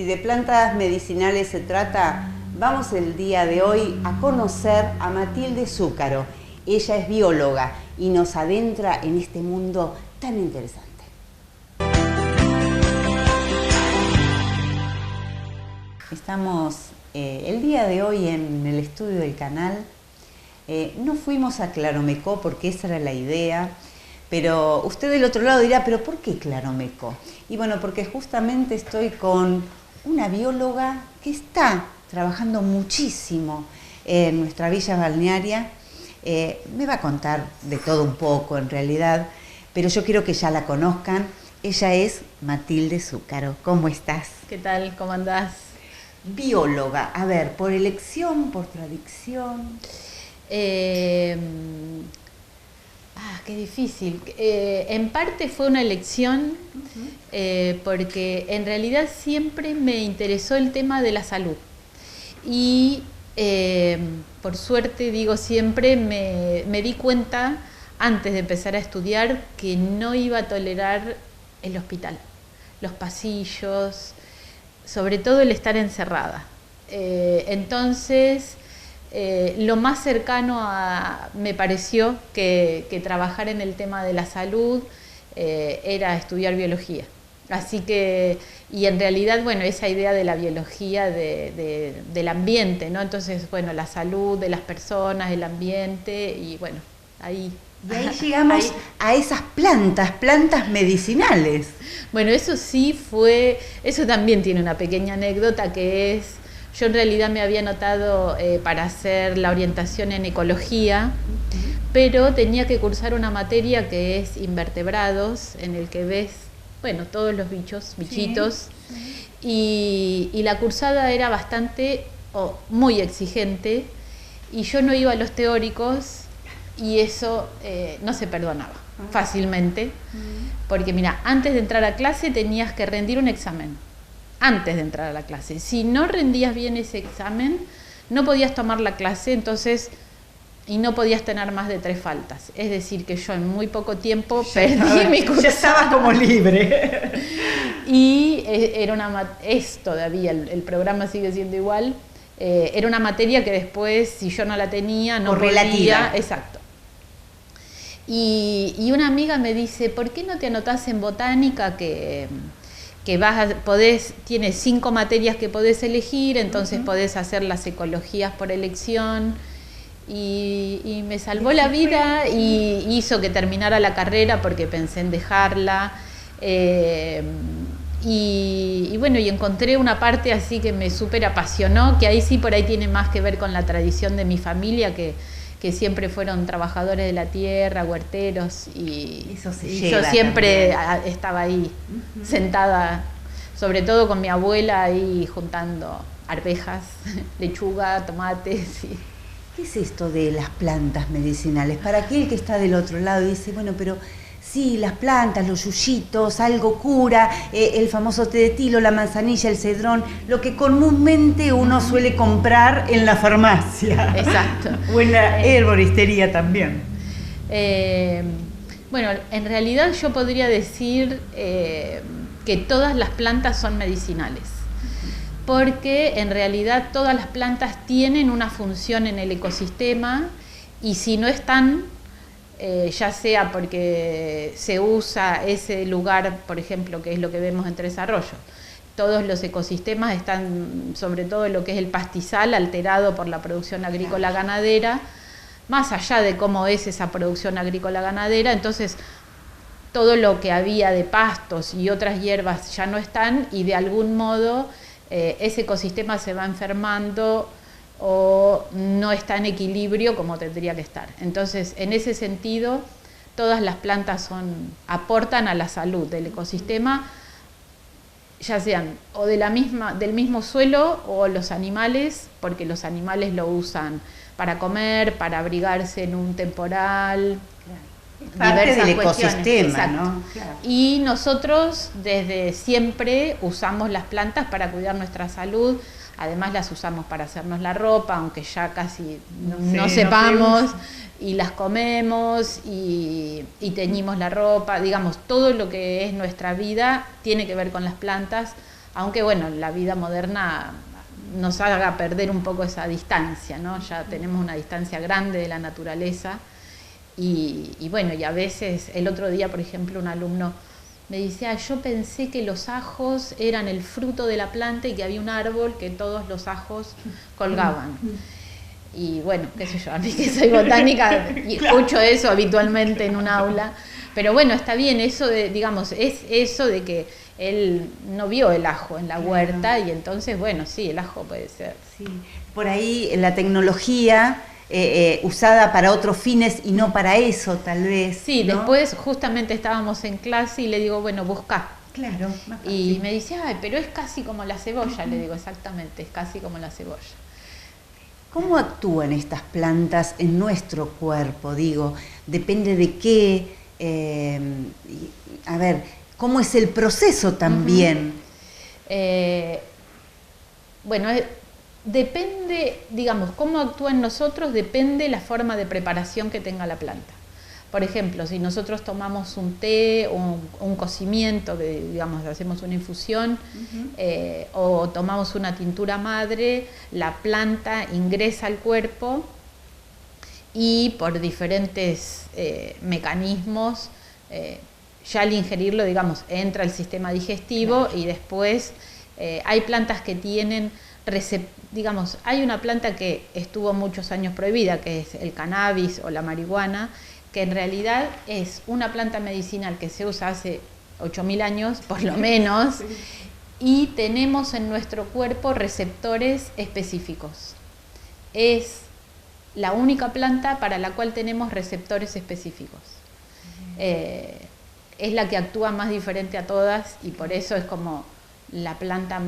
Si de plantas medicinales se trata, vamos el día de hoy a conocer a Matilde Zúcaro. Ella es bióloga y nos adentra en este mundo tan interesante. Estamos el día de hoy en el estudio del canal. No fuimos a Claromecó porque esa era la idea, pero usted del otro lado dirá, ¿pero por qué Claromecó? Y bueno, porque justamente estoy con una bióloga que está trabajando muchísimo en nuestra villa balnearia. Me va a contar de todo un poco en realidad, pero yo quiero que ya la conozcan. Ella es Matilde Zúcaro. ¿Cómo estás? ¿Qué tal? ¿Cómo andás? Bióloga, a ver, ¿por elección, por tradición? Qué difícil. En parte fue una elección porque en realidad siempre me interesó el tema de la salud. Y por suerte, digo siempre, me di cuenta antes de empezar a estudiar que no iba a tolerar el hospital, los pasillos, sobre todo el estar encerrada. Entonces, lo más cercano me pareció que trabajar en el tema de la salud era estudiar biología. Así que, y en realidad, bueno, esa idea de la biología del ambiente, ¿no? Entonces, bueno, la salud de las personas, el ambiente, y bueno, ahí... Y ahí llegamos a esas plantas medicinales. Bueno, eso sí eso también tiene una pequeña anécdota que es, yo en realidad me había anotado para hacer la orientación en ecología, pero tenía que cursar una materia que es invertebrados, en el que ves, bueno, todos los bichitos, y la cursada era muy exigente, y yo no iba a los teóricos, y eso no se perdonaba fácilmente, porque mira, antes de entrar a clase tenías que rendir un examen, antes de entrar a la clase. Si no rendías bien ese examen, no podías tomar la clase, y no podías tener más de 3 faltas. Es decir, que yo en muy poco tiempo perdí mi curso. Ya estabas como libre. Y es todavía, el programa sigue siendo igual, era una materia que después, si yo no la tenía, no podía. Exacto. Y una amiga me dice, ¿por qué no te anotás en botánica que tienes 5 materias que podés elegir, entonces podés hacer las ecologías por elección? Y me salvó la vida y hizo que terminara la carrera porque pensé en dejarla. Y bueno, y encontré una parte así que me súper apasionó, que ahí sí por ahí tiene más que ver con la tradición de mi familia, que siempre fueron trabajadores de la tierra, huerteros, y yo siempre estaba ahí, sentada, sobre todo con mi abuela ahí juntando arvejas, lechuga, tomates. ¿Qué es esto de las plantas medicinales? Para aquel que está del otro lado y dice, bueno, pero sí, las plantas, los yuyitos, algo cura, el famoso té de tilo, la manzanilla, el cedrón, lo que comúnmente uno suele comprar en la farmacia. Exacto. O en la herboristería también. Bueno, en realidad yo podría decir que todas las plantas son medicinales, porque en realidad todas las plantas tienen una función en el ecosistema, y si no están, ya sea porque se usa ese lugar, por ejemplo, que es lo que vemos en Tres Arroyos. Todos los ecosistemas están, sobre todo lo que es el pastizal, alterado por la producción agrícola ganadera, más allá de cómo es esa producción agrícola ganadera. Entonces todo lo que había de pastos y otras hierbas ya no están, y de algún modo ese ecosistema se va enfermando o no está en equilibrio como tendría que estar. Entonces, en ese sentido, todas las plantas aportan a la salud del ecosistema, ya sean o del mismo suelo, o los animales, porque los animales lo usan para comer, para abrigarse en un temporal. Parte del ecosistema, ¿no? Claro. Y nosotros desde siempre usamos las plantas para cuidar nuestra salud. Además las usamos para hacernos la ropa, aunque ya casi no sepamos, y las comemos y teñimos la ropa. Digamos, todo lo que es nuestra vida tiene que ver con las plantas, aunque bueno, la vida moderna nos haga perder un poco esa distancia, ¿no? Ya tenemos una distancia grande de la naturaleza y bueno, y a veces, el otro día, por ejemplo, un alumno me dice, yo pensé que los ajos eran el fruto de la planta y que había un árbol que todos los ajos colgaban. Y bueno, qué sé yo, a mí que soy botánica y escucho eso habitualmente en un aula, pero bueno, está bien, eso de, digamos, es eso de que él no vio el ajo en la huerta y entonces, bueno, sí, el ajo puede ser. Sí. Por ahí la tecnología usada para otros fines y no para eso, tal vez. Sí, ¿no? después justamente estábamos en clase y le digo, bueno, buscá. Claro, más fácil. Y me dice, ay, pero es casi como la cebolla, le digo, exactamente, es casi como la cebolla. ¿Cómo actúan estas plantas en nuestro cuerpo? Digo, depende de qué, a ver, ¿cómo es el proceso también? Bueno, depende, digamos, cómo actúa en nosotros, depende la forma de preparación que tenga la planta. Por ejemplo, si nosotros tomamos un té o un cocimiento, que digamos hacemos una infusión, o tomamos una tintura madre, la planta ingresa al cuerpo y por diferentes mecanismos, ya al ingerirlo, digamos, entra al sistema digestivo y después hay plantas que tienen, digamos, hay una planta que estuvo muchos años prohibida, que es el cannabis o la marihuana, que en realidad es una planta medicinal que se usa hace 8.000 años, por lo menos, y tenemos en nuestro cuerpo receptores específicos. Es la única planta para la cual tenemos receptores específicos. Es la que actúa más diferente a todas y por eso es como la planta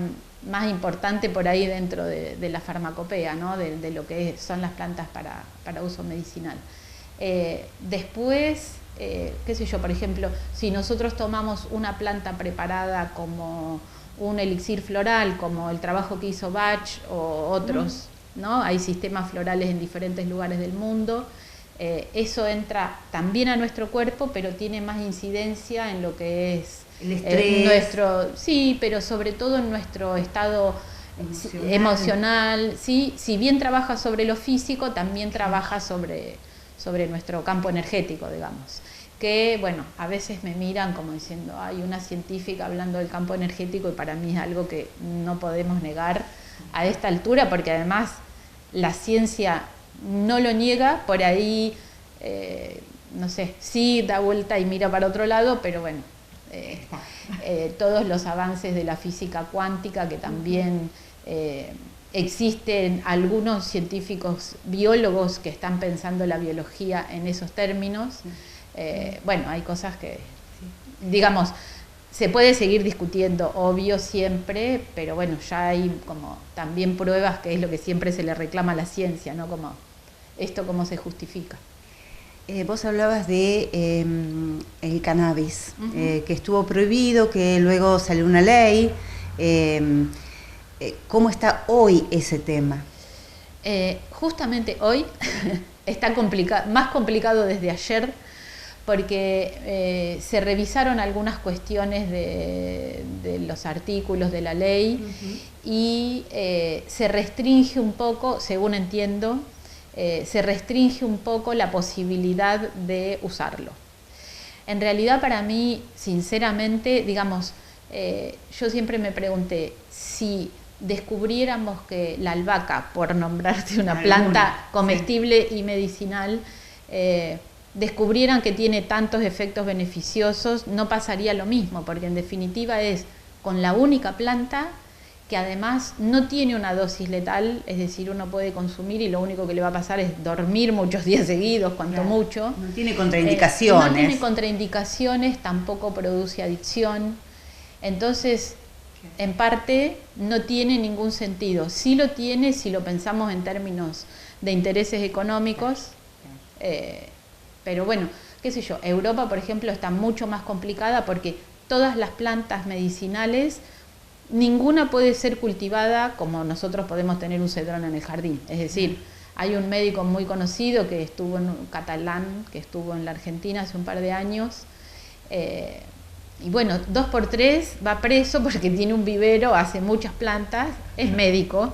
más importante por ahí dentro de la farmacopea, ¿no? de lo que son las plantas para uso medicinal. Después, qué sé yo, por ejemplo, si nosotros tomamos una planta preparada como un elixir floral, como el trabajo que hizo Bach o otros, ¿no? Hay sistemas florales en diferentes lugares del mundo, eso entra también a nuestro cuerpo, pero tiene más incidencia en lo que es el estrés. Sí, pero sobre todo en nuestro estado emocional, ¿sí? Si bien trabaja sobre lo físico, también trabaja sobre nuestro campo energético, digamos. Que, bueno, a veces me miran como diciendo, hay una científica hablando del campo energético y para mí es algo que no podemos negar a esta altura, porque además la ciencia no lo niega, por ahí, no sé, sí da vuelta y mira para otro lado, pero bueno, todos los avances de la física cuántica que también... existen algunos científicos biólogos que están pensando la biología en esos términos. Bueno, hay cosas que, digamos, se puede seguir discutiendo, obvio, siempre, pero bueno, ya hay como también pruebas, que es lo que siempre se le reclama a la ciencia, ¿no? Como esto cómo se justifica. Vos hablabas de el cannabis, que estuvo prohibido, que luego salió una ley. ¿Cómo está hoy ese tema? Justamente hoy está más complicado desde ayer, porque se revisaron algunas cuestiones de los artículos de la ley y se restringe un poco, según entiendo, se restringe un poco la posibilidad de usarlo. En realidad, para mí, sinceramente, digamos, yo siempre me pregunté si descubriéramos que la albahaca, por nombrarte una planta comestible y medicinal, descubrieran que tiene tantos efectos beneficiosos, no pasaría lo mismo, porque en definitiva es con la única planta que además no tiene una dosis letal, es decir, uno puede consumir y lo único que le va a pasar es dormir muchos días seguidos, cuanto mucho. No tiene contraindicaciones. No tiene contraindicaciones, tampoco produce adicción. Entonces, en parte, no tiene ningún sentido. Sí lo tiene si lo pensamos en términos de intereses económicos, pero bueno, qué sé yo, Europa, por ejemplo, está mucho más complicada porque todas las plantas medicinales, ninguna puede ser cultivada como nosotros podemos tener un cedrón en el jardín. Es decir, hay un médico muy conocido que estuvo catalán, que estuvo en la Argentina hace un par de años, y bueno, 2x3 va preso porque tiene un vivero, hace muchas plantas, es médico,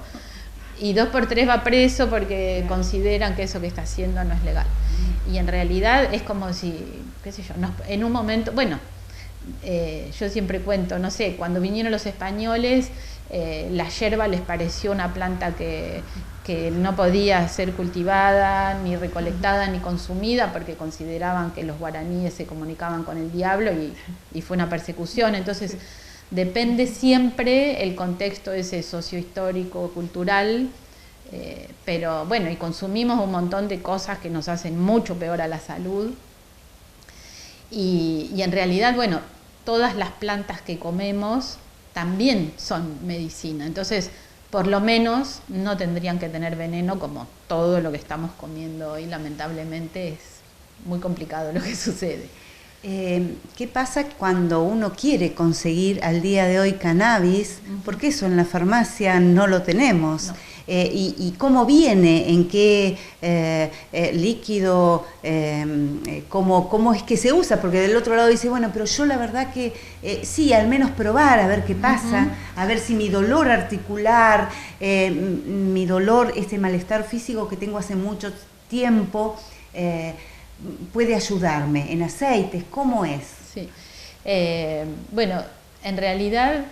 y 2x3 va preso porque consideran que eso que está haciendo no es legal. Y en realidad es como si, qué sé yo, en un momento, bueno, yo siempre cuento, no sé, cuando vinieron los españoles, la yerba les pareció una planta que no podía ser cultivada, ni recolectada, ni consumida, porque consideraban que los guaraníes se comunicaban con el diablo y fue una persecución. Entonces, depende siempre el contexto ese sociohistórico, cultural, pero bueno, y consumimos un montón de cosas que nos hacen mucho peor a la salud. Y en realidad, bueno, todas las plantas que comemos también son medicina. Entonces, por lo menos no tendrían que tener veneno como todo lo que estamos comiendo hoy. Lamentablemente es muy complicado lo que sucede. ¿Qué pasa cuando uno quiere conseguir al día de hoy cannabis? Porque eso en la farmacia no lo tenemos. No. Y cómo viene, en qué líquido, cómo es que se usa, porque del otro lado dice, bueno, pero yo la verdad que sí, al menos probar, a ver qué pasa, a ver si mi dolor articular, mi dolor, este malestar físico que tengo hace mucho tiempo, puede ayudarme en aceites. ¿Cómo es? Sí. Bueno, en realidad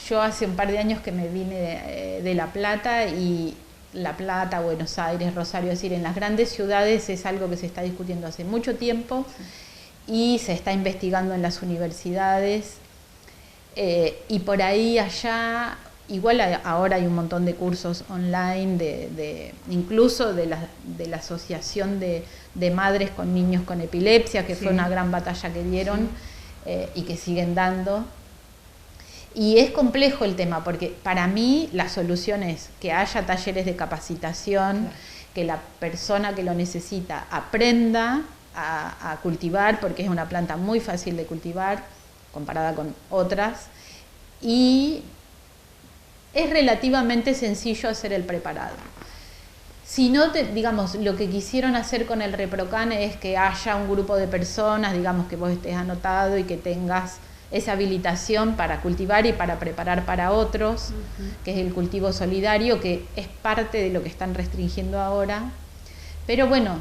yo hace un par de años que me vine de La Plata, y La Plata, Buenos Aires, Rosario, es decir, en las grandes ciudades es algo que se está discutiendo hace mucho tiempo y se está investigando en las universidades, y por ahí allá, igual ahora hay un montón de cursos online, incluso de la Asociación de Madres con Niños con Epilepsia, que fue una gran batalla que dieron, y que siguen dando. Y es complejo el tema, porque para mí la solución es que haya talleres de capacitación, que la persona que lo necesita aprenda a cultivar, porque es una planta muy fácil de cultivar comparada con otras, y es relativamente sencillo hacer el preparado. Si no, digamos, lo que quisieron hacer con el ReproCan es que haya un grupo de personas, digamos, que vos estés anotado y que tengas esa habilitación para cultivar y para preparar para otros, que es el cultivo solidario, que es parte de lo que están restringiendo ahora. Pero bueno,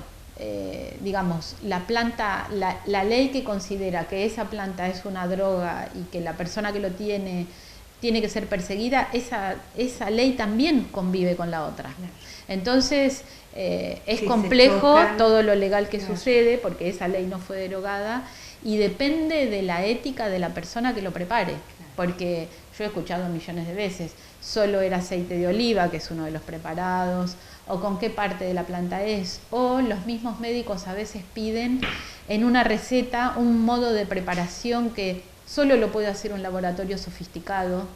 digamos, la planta, la ley que considera que esa planta es una droga y que la persona que lo tiene que ser perseguida, esa ley también convive con la otra. Entonces, es complejo todo lo legal que sucede, porque esa ley no fue derogada, y depende de la ética de la persona que lo prepare, porque yo he escuchado millones de veces, solo era aceite de oliva, que es uno de los preparados, o con qué parte de la planta es, o los mismos médicos a veces piden en una receta un modo de preparación que solo lo puede hacer un laboratorio sofisticado.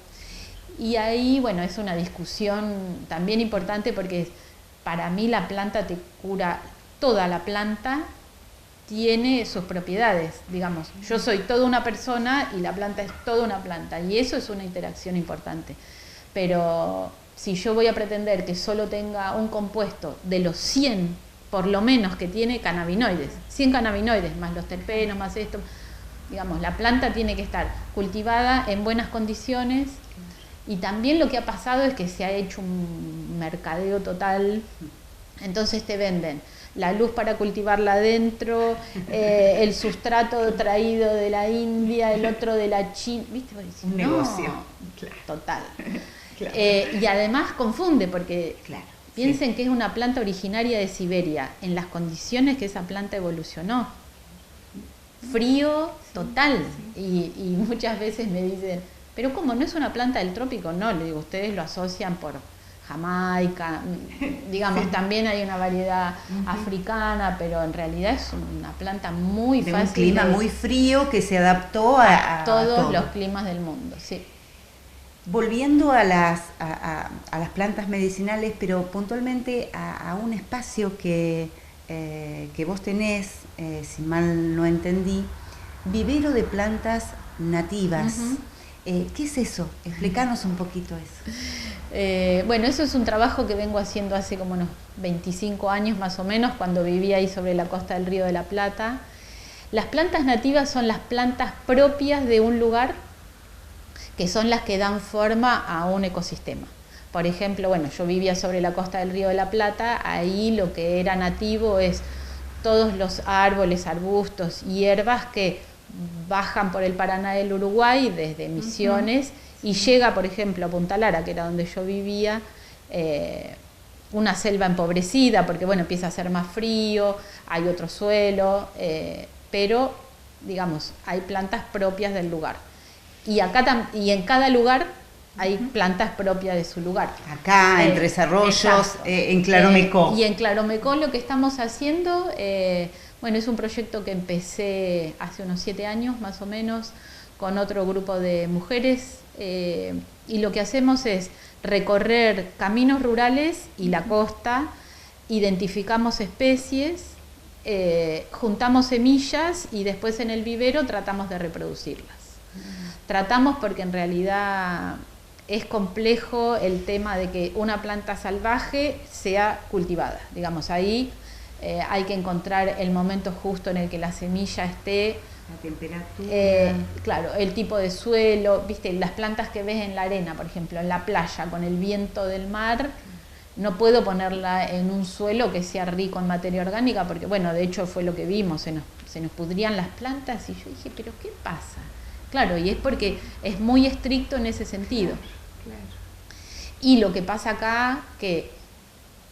Y ahí, bueno, es una discusión también importante, porque para mí la planta te cura, toda la planta tiene sus propiedades, digamos. Yo soy toda una persona y la planta es toda una planta, y eso es una interacción importante. Pero si yo voy a pretender que solo tenga un compuesto de los 100, por lo menos, que tiene cannabinoides, 100 cannabinoides, más los terpenos, más esto, digamos, la planta tiene que estar cultivada en buenas condiciones. Y también lo que ha pasado es que se ha hecho un mercadeo total, entonces te venden la luz para cultivarla adentro, el sustrato traído de la India, el otro de la China, ¿viste? Un negocio. Total. Y además confunde, porque piensen que es una planta originaria de Siberia, en las condiciones que esa planta evolucionó. Frío total. Y muchas veces me dicen, pero ¿cómo? ¿No es una planta del trópico? No, le digo, ustedes lo asocian por Jamaica, digamos, también hay una variedad africana, pero en realidad es una planta muy fácil. Un clima muy frío que se adaptó a todos los climas del mundo, sí. Volviendo a las plantas medicinales, pero puntualmente a un espacio que vos tenés, si mal no entendí, vivero de plantas nativas. ¿Qué es eso? Explícanos un poquito eso. Bueno, eso es un trabajo que vengo haciendo hace como unos 25 años más o menos, cuando vivía ahí sobre la costa del Río de la Plata. Las plantas nativas son las plantas propias de un lugar, que son las que dan forma a un ecosistema. Por ejemplo, bueno, yo vivía sobre la costa del Río de la Plata, ahí lo que era nativo es todos los árboles, arbustos, hierbas que bajan por el Paraná del Uruguay desde Misiones y llega, por ejemplo, a Punta Lara, que era donde yo vivía, una selva empobrecida, porque bueno, empieza a hacer más frío, hay otro suelo, pero digamos, hay plantas propias del lugar. Y acá y en cada lugar hay plantas propias de su lugar. Acá, en Tres Arroyos, en Claromecó. Y en Claromecó lo que estamos haciendo, bueno, es un proyecto que empecé hace unos 7 años más o menos, con otro grupo de mujeres, y lo que hacemos es recorrer caminos rurales y la costa, identificamos especies, juntamos semillas y después en el vivero tratamos de reproducirlas. Tratamos porque en realidad es complejo el tema de que una planta salvaje sea cultivada. Digamos, ahí hay que encontrar el momento justo en el que la semilla esté. La temperatura. Claro, el tipo de suelo, viste, las plantas que ves en la arena, por ejemplo, en la playa, con el viento del mar, no puedo ponerla en un suelo que sea rico en materia orgánica, porque bueno, de hecho fue lo que vimos, se nos pudrían las plantas y yo dije, ¿pero qué pasa? Claro, y es porque es muy estricto en ese sentido. Claro. Y lo que pasa acá, que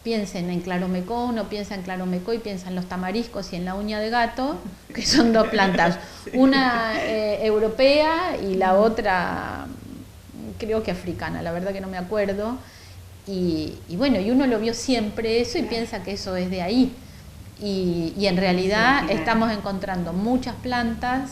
piensen en Claromecó, uno piensa en Claromecó y piensa en los tamariscos y en la uña de gato, que son dos plantas, una europea y la otra creo que africana, la verdad que no me acuerdo, y bueno, y uno lo vio siempre eso y piensa que eso es de ahí, y en realidad estamos encontrando muchas plantas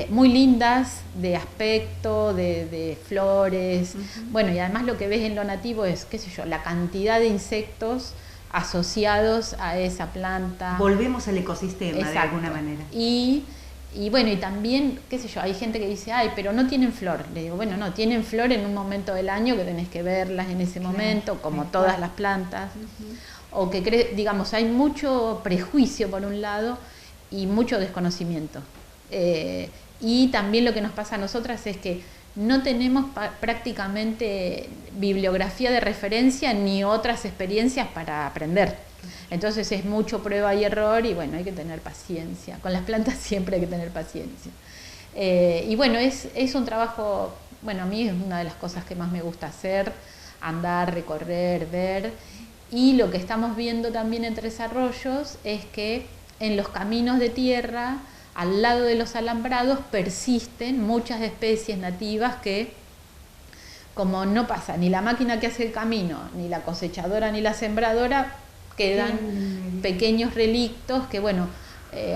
muy lindas de aspecto, de flores, bueno, y además lo que ves en lo nativo es, qué sé yo, la cantidad de insectos asociados a esa planta. Volvemos al ecosistema. Exacto. De alguna manera. Y bueno, y también, qué sé yo, hay gente que dice, ay, pero no tienen flor. Le digo, bueno, no, tienen flor en un momento del año que tenés que verlas en ese momento, como todas las plantas. O que, digamos, hay mucho prejuicio por un lado y mucho desconocimiento. Y también lo que nos pasa a nosotras es que no tenemos prácticamente bibliografía de referencia ni otras experiencias para aprender. Entonces es mucho prueba y error y bueno, hay que tener paciencia. Con las plantas siempre hay que tener paciencia. Y bueno, es un trabajo, bueno, a mí es una de las cosas que más me gusta hacer, andar, recorrer, ver. Y lo que estamos viendo también en Tres Arroyos es que en los caminos de tierra, al lado de los alambrados, persisten muchas especies nativas que, como no pasa ni la máquina que hace el camino, ni la cosechadora, ni la sembradora, quedan pequeños relictos que, bueno,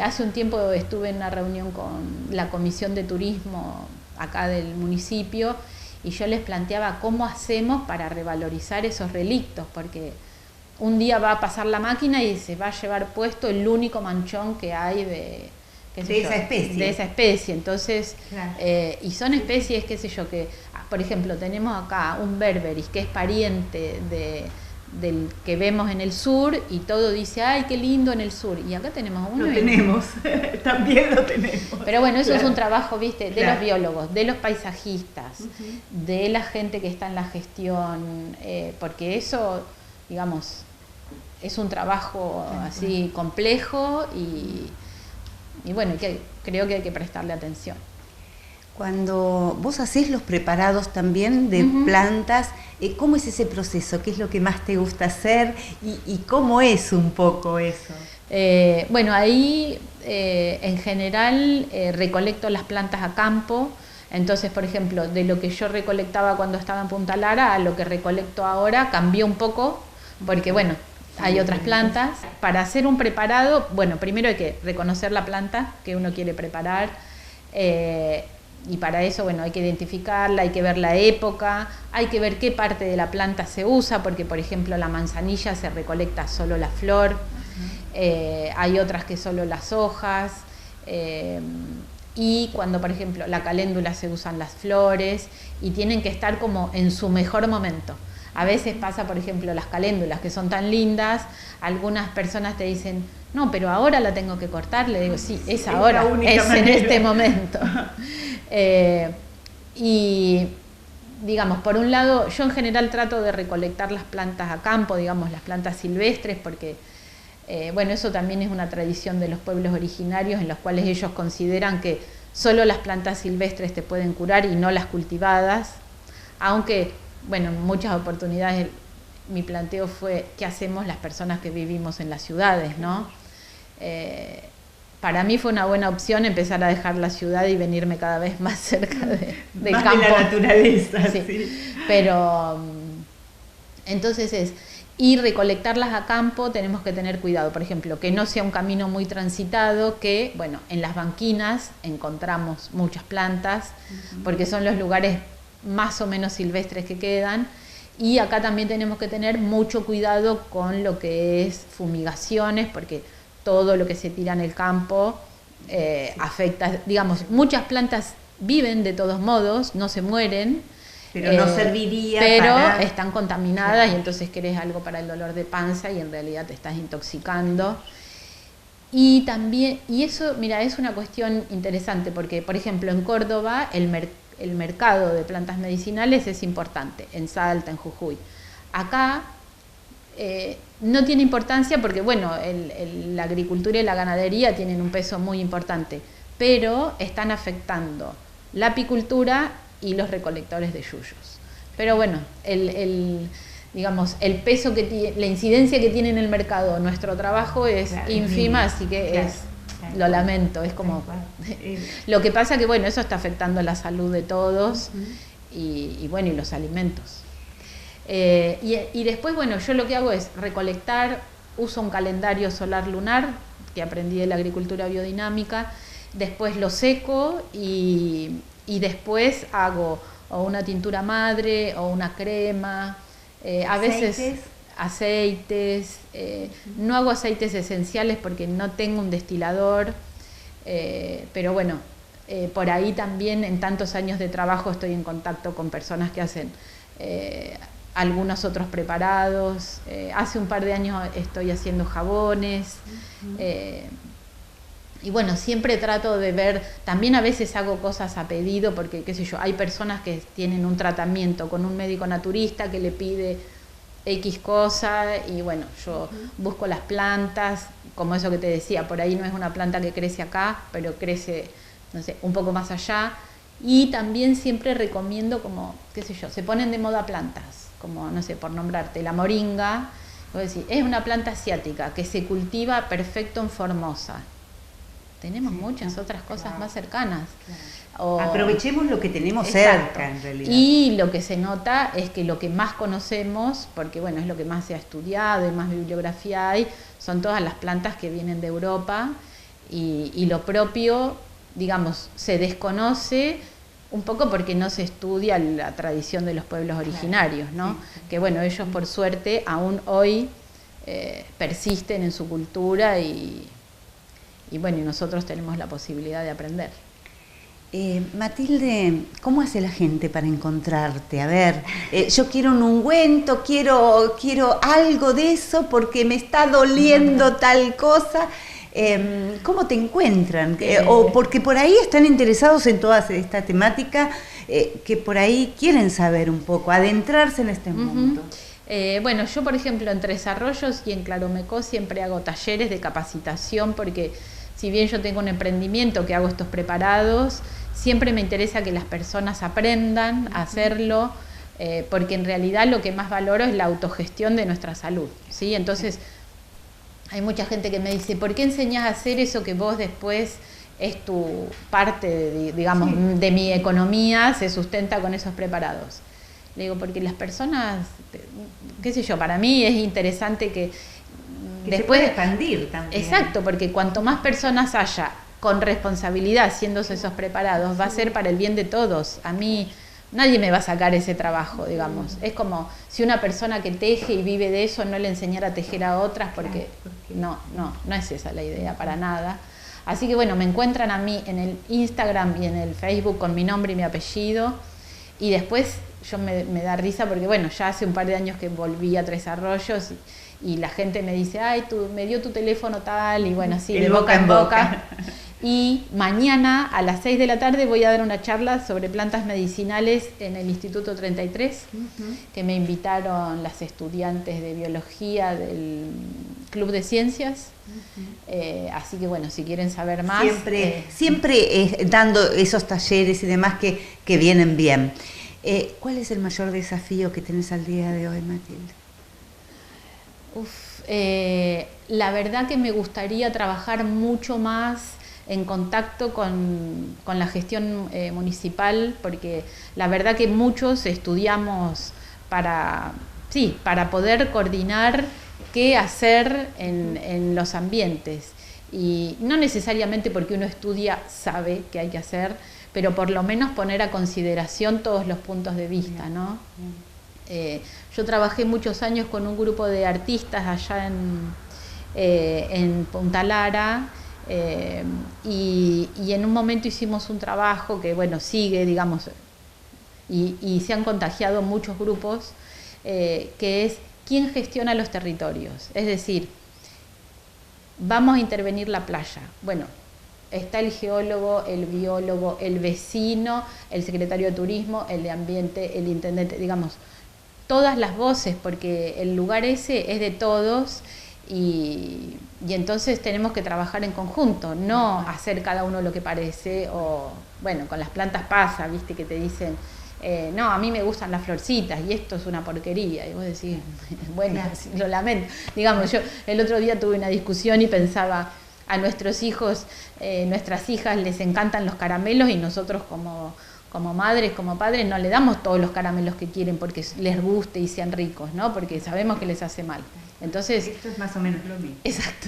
hace un tiempo estuve en una reunión con la Comisión de Turismo acá del municipio y yo les planteaba cómo hacemos para revalorizar esos relictos, porque un día va a pasar la máquina y se va a llevar puesto el único manchón que hay de esa especie. Entonces, claro. Y son especies, qué sé yo, que, por ejemplo, tenemos acá un berberis que es pariente del que vemos en el sur y todo dice, ay, qué lindo en el sur. Y acá tenemos uno. Lo tenemos, también lo tenemos. Pero bueno, eso es un trabajo, viste, de los biólogos, de los paisajistas, de la gente que está en la gestión, porque eso, digamos, es un trabajo así complejo y bueno, creo que hay que prestarle atención. Cuando vos hacés los preparados también de plantas, ¿cómo es ese proceso? ¿Qué es lo que más te gusta hacer? ¿Y cómo es un poco eso? Bueno, ahí en general recolecto las plantas a campo. Entonces, por ejemplo, de lo que yo recolectaba cuando estaba en Punta Lara a lo que recolecto ahora cambió un poco, porque bueno, hay otras plantas. Para hacer un preparado, bueno, primero hay que reconocer la planta que uno quiere preparar, y para eso, bueno, hay que identificarla, hay que ver la época, hay que ver qué parte de la planta se usa, porque por ejemplo la manzanilla se recolecta solo la flor, hay otras que solo las hojas, y cuando por ejemplo la caléndula se usan las flores y tienen que estar como en su mejor momento. A veces pasa, por ejemplo, las caléndulas, que son tan lindas, algunas personas te dicen, no, pero ahora la tengo que cortar. Le digo, sí, es ahora, es en este momento. Y digamos, por un lado, yo en general trato de recolectar las plantas a campo, digamos, las plantas silvestres, porque, bueno, eso también es una tradición de los pueblos originarios en los cuales ellos consideran que solo las plantas silvestres te pueden curar y no las cultivadas, aunque, bueno, en muchas oportunidades mi planteo fue, ¿qué hacemos las personas que vivimos en las ciudades, no? Para mí fue una buena opción empezar a dejar la ciudad y venirme cada vez más cerca del más campo. De la naturaleza, sí. Sí. Pero entonces y recolectarlas a campo tenemos que tener cuidado, por ejemplo, que no sea un camino muy transitado, que, bueno, en las banquinas encontramos muchas plantas, porque son los lugares más o menos silvestres que quedan, y acá también tenemos que tener mucho cuidado con lo que es fumigaciones, porque todo lo que se tira en el campo afecta, digamos, muchas plantas viven de todos modos, no se mueren, pero no serviría pero para... están contaminadas y entonces querés algo para el dolor de panza y en realidad te estás intoxicando. Y también, y eso, mira, es una cuestión interesante porque, por ejemplo, en Córdoba el mercado de plantas medicinales es importante, en Salta, en Jujuy. Acá no tiene importancia porque, bueno, la agricultura y la ganadería tienen un peso muy importante, pero están afectando la apicultura y los recolectores de yuyos. Pero bueno, digamos, el peso que tiene, la incidencia que tiene en el mercado nuestro trabajo es ínfima, así que lo lamento, es como... Lo que pasa que, bueno, eso está afectando la salud de todos y bueno, y los alimentos. Y después, bueno, yo lo que hago es recolectar, uso un calendario solar lunar que aprendí de la agricultura biodinámica, después lo seco y después hago o una tintura madre o una crema, a veces aceites, no hago aceites esenciales porque no tengo un destilador, pero bueno, por ahí también en tantos años de trabajo estoy en contacto con personas que hacen algunos otros preparados, hace un par de años estoy haciendo jabones, y bueno, siempre trato de ver, también a veces hago cosas a pedido porque, qué sé yo, hay personas que tienen un tratamiento con un médico naturista que le pide X cosa y bueno, yo busco las plantas, como eso que te decía, por ahí no es una planta que crece acá, pero crece, no sé, un poco más allá. Y también siempre recomiendo como, qué sé yo, se ponen de moda plantas, como, no sé, por nombrarte, la moringa, es una planta asiática que se cultiva perfecto en Formosa. Tenemos muchas otras cosas más cercanas. Aprovechemos lo que tenemos cerca, en realidad. Y lo que se nota es que lo que más conocemos, porque bueno, es lo que más se ha estudiado y más bibliografía hay, son todas las plantas que vienen de Europa y lo propio, digamos, se desconoce un poco porque no se estudia la tradición de los pueblos originarios, ¿no? Que bueno, ellos por suerte aún hoy persisten en su cultura y bueno, y nosotros tenemos la posibilidad de aprender. Matilde, ¿cómo hace la gente para encontrarte? A ver, yo quiero un ungüento, quiero algo de eso porque me está doliendo tal cosa. ¿Cómo te encuentran? O porque por ahí están interesados en toda esta temática, que por ahí quieren saber un poco, adentrarse en este mundo. Bueno, yo por ejemplo en Tres Arroyos y en Claromecó siempre hago talleres de capacitación porque si bien yo tengo un emprendimiento que hago estos preparados, siempre me interesa que las personas aprendan a hacerlo, porque en realidad lo que más valoro es la autogestión de nuestra salud, ¿sí? Entonces, hay mucha gente que me dice, ¿por qué enseñás a hacer eso que vos después es tu parte, digamos, de mi economía, se sustenta con esos preparados? Le digo, porque las personas, qué sé yo, para mí es interesante que después se puede expandir también. Exacto, porque cuanto más personas haya con responsabilidad haciendo esos preparados, va a ser para el bien de todos. A mí nadie me va a sacar ese trabajo, digamos. Es como si una persona que teje y vive de eso no le enseñara a tejer a otras, porque no es esa la idea para nada. Así que bueno, me encuentran a mí en el Instagram y en el Facebook con mi nombre y mi apellido, y después me da risa porque, bueno, ya hace un par de años que volví a Tres Arroyos y la gente me dice, ay, me dio tu teléfono tal, y bueno, así, de boca en boca. Y mañana a las 6 de la tarde voy a dar una charla sobre plantas medicinales en el Instituto 33, que me invitaron las estudiantes de biología del Club de Ciencias. Así que bueno, si quieren saber más... Siempre dando esos talleres y demás que vienen bien. ¿Cuál es el mayor desafío que tenés al día de hoy, Matilde? La verdad que me gustaría trabajar mucho más en contacto con la gestión municipal, porque la verdad que muchos estudiamos para poder coordinar qué hacer en los ambientes. Y no necesariamente porque uno estudia sabe qué hay que hacer, pero por lo menos poner a consideración todos los puntos de vista, ¿no? Yo trabajé muchos años con un grupo de artistas allá en Punta Lara, y en un momento hicimos un trabajo que, bueno, sigue, digamos, y se han contagiado muchos grupos, que es quién gestiona los territorios. Es decir, vamos a intervenir la playa. Bueno, está el geólogo, el biólogo, el vecino, el secretario de turismo, el de ambiente, el intendente, digamos, todas las voces, porque el lugar ese es de todos. Y entonces tenemos que trabajar en conjunto, no hacer cada uno lo que parece, o bueno, con las plantas pasa, viste, que te dicen, no, a mí me gustan las florcitas y esto es una porquería, y vos decís, bueno, lo lamento. Digamos, yo el otro día tuve una discusión y pensaba, a nuestros hijos, nuestras hijas les encantan los caramelos y nosotros como madres, como padres, no le damos todos los caramelos que quieren porque les guste y sean ricos, ¿no? Porque sabemos que les hace mal. Entonces, esto es más o menos lo mismo. Exacto,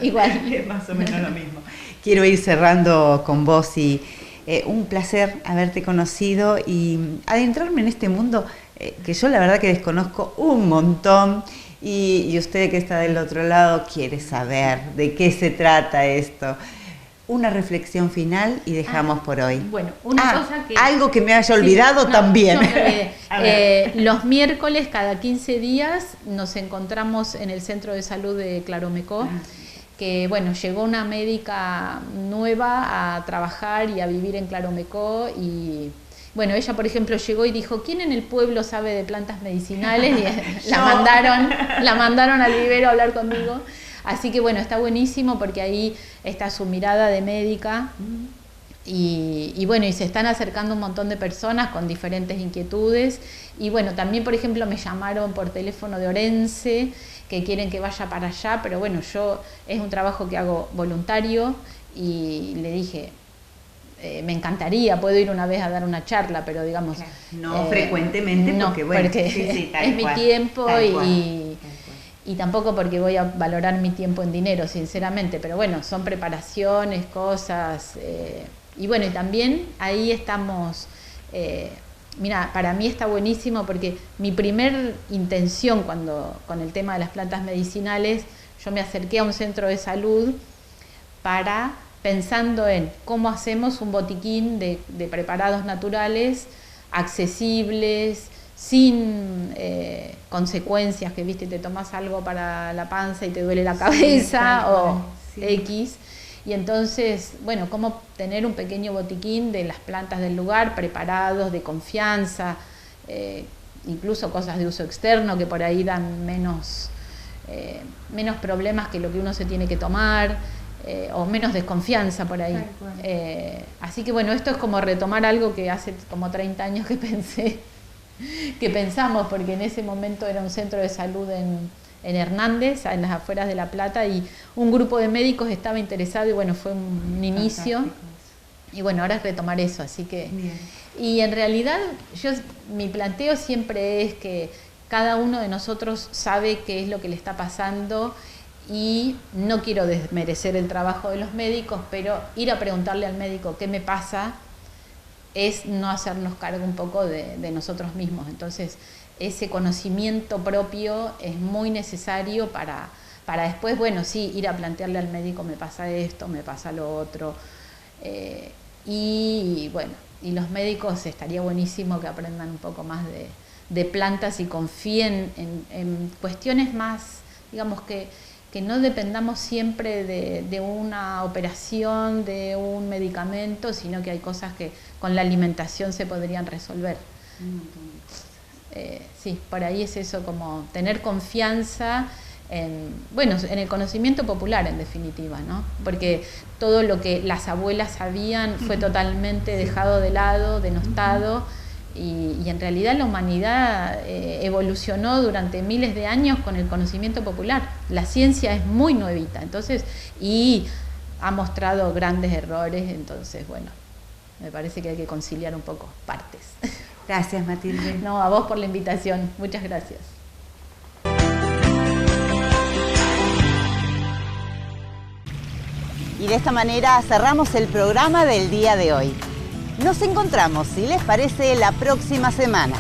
igual. Es más o menos lo mismo. Quiero ir cerrando con vos y un placer haberte conocido y adentrarme en este mundo que yo la verdad que desconozco un montón, y usted que está del otro lado quiere saber de qué se trata esto. Una reflexión final y dejamos por hoy. Bueno, una cosa que... Algo que me haya olvidado también. Yo me olvidé. Los miércoles, cada 15 días, nos encontramos en el Centro de Salud de Claromecó, que bueno, llegó una médica nueva a trabajar y a vivir en Claromecó, y bueno, ella por ejemplo llegó y dijo, ¿quién en el pueblo sabe de plantas medicinales? Y la mandaron al vivero a hablar conmigo. Así que bueno, está buenísimo porque ahí está su mirada de médica, y bueno, y se están acercando un montón de personas con diferentes inquietudes. Y bueno, también por ejemplo me llamaron por teléfono de Orense, que quieren que vaya para allá, pero bueno, es un trabajo que hago voluntario, y le dije, me encantaría, puedo ir una vez a dar una charla, pero digamos... Claro, no frecuentemente, porque no, bueno, porque tal es cual, mi tiempo, tal y tampoco porque voy a valorar mi tiempo en dinero, sinceramente, pero bueno, son preparaciones, cosas, y bueno, y también ahí estamos, mira, para mí está buenísimo porque mi primer intención con el tema de las plantas medicinales, yo me acerqué a un centro de salud pensando en cómo hacemos un botiquín de preparados naturales, accesibles, sin consecuencias, que viste, te tomas algo para la panza y te duele la cabeza, X. Y entonces, bueno, cómo tener un pequeño botiquín de las plantas del lugar, preparados, de confianza, incluso cosas de uso externo que por ahí dan menos problemas que lo que uno se tiene que tomar, o menos desconfianza por ahí. Así que bueno, esto es como retomar algo que hace como 30 años que pensamos, porque en ese momento era un centro de salud en Hernández, en las afueras de La Plata, y un grupo de médicos estaba interesado, y bueno, fue un inicio. Y bueno, ahora es retomar eso, así que... Bien. Y en realidad, mi planteo siempre es que cada uno de nosotros sabe qué es lo que le está pasando, y no quiero desmerecer el trabajo de los médicos, pero ir a preguntarle al médico qué me pasa es no hacernos cargo un poco de nosotros mismos. Entonces, ese conocimiento propio es muy necesario para después, bueno, sí, ir a plantearle al médico, me pasa esto, me pasa lo otro. y bueno, y los médicos estaría buenísimo que aprendan un poco más de plantas y confíen en cuestiones más, digamos, que no dependamos siempre de una operación, de un medicamento, sino que hay cosas que con la alimentación se podrían resolver. Sí, por ahí es eso, como tener confianza en el conocimiento popular, en definitiva, ¿no? Porque todo lo que las abuelas sabían fue totalmente dejado de lado, denostado, y en realidad la humanidad evolucionó durante miles de años con el conocimiento popular. La ciencia es muy nuevita, entonces, y ha mostrado grandes errores, entonces, bueno, me parece que hay que conciliar un poco partes. Gracias, Matilde. No, a vos por la invitación, muchas gracias. Y de esta manera cerramos el programa del día de hoy. Nos encontramos, si les parece, la próxima semana.